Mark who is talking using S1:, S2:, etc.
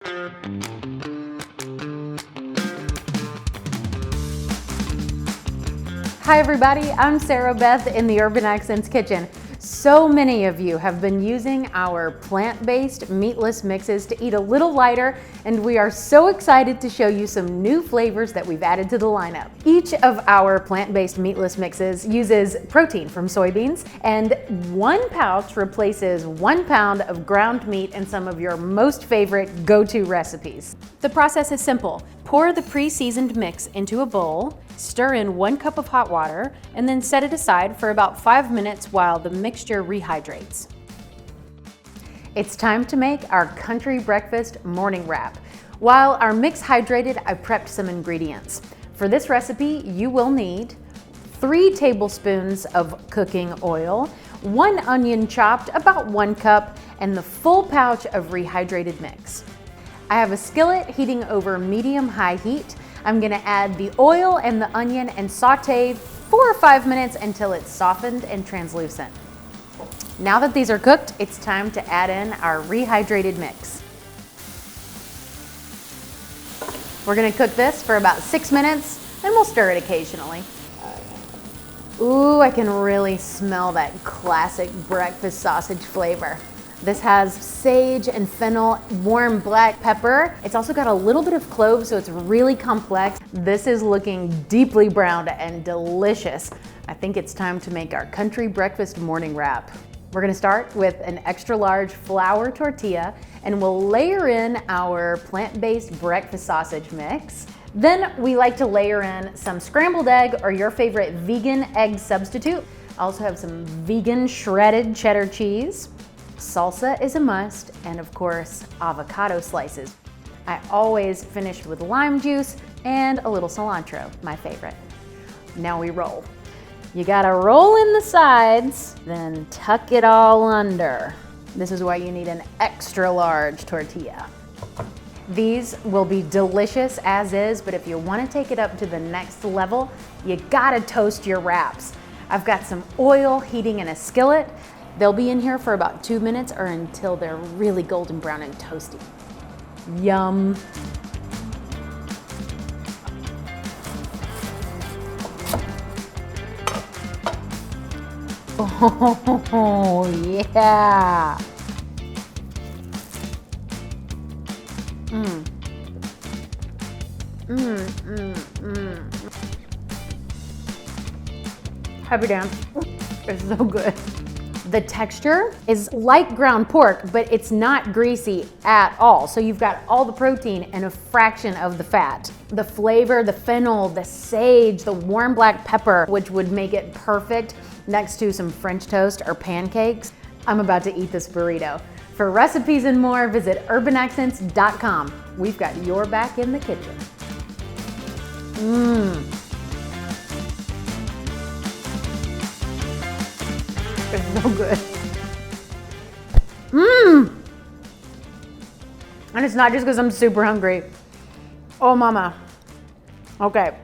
S1: Hi everybody, I'm Sarah Beth in the Urban Accents kitchen. So many of you have been using our plant-based meatless mixes to eat a little lighter, and we are so excited to show you some new flavors that we've added to the lineup. Each of our plant-based meatless mixes uses protein from soybeans, and 1 pouch replaces 1 pound of ground meat in some of your most favorite go-to recipes. The process is simple. Pour the pre-seasoned mix into a bowl, stir in 1 cup of hot water, and then set it aside for about 5 minutes while the mixture rehydrates. It's time to make our country breakfast morning wrap. While our mix hydrated, I prepped some ingredients. For this recipe, you will need 3 tablespoons of cooking oil, 1 onion chopped, about 1 cup, and the full pouch of rehydrated mix. I have a skillet heating over medium-high heat. I'm gonna add the oil and the onion and saute 4 or 5 minutes until it's softened and translucent. Now that these are cooked, it's time to add in our rehydrated mix. We're gonna cook this for about 6 minutes, and we'll stir it occasionally. Ooh, I can really smell that classic breakfast sausage flavor. This has sage and fennel, warm black pepper. It's also got a little bit of clove, so it's really complex. This is looking deeply browned and delicious. I think it's time to make our country breakfast morning wrap. We're gonna start with an extra large flour tortilla, and we'll layer in our plant-based breakfast sausage mix. Then we like to layer in some scrambled egg or your favorite vegan egg substitute. I also have some vegan shredded cheddar cheese. Salsa is a must, and of course, avocado slices. I always finish with lime juice and a little cilantro, my favorite. Now we roll. You gotta roll in the sides, then tuck it all under. This is why you need an extra large tortilla. These will be delicious as is, but if you wanna take it up to the next level, you gotta toast your wraps. I've got some oil heating in a skillet. They'll be in here for about 2 minutes or until they're really golden brown and toasty. Yum. Oh, yeah. Happy dance. It's so good. The texture is like ground pork, but it's not greasy at all. So you've got all the protein and a fraction of the fat. The flavor, the fennel, the sage, the warm black pepper, which would make it perfect next to some French toast or pancakes. I'm about to eat this burrito. For recipes and more, visit urbanaccents.com. We've got your back in the kitchen. It's so good. And it's not just because I'm super hungry. Oh mama. Okay.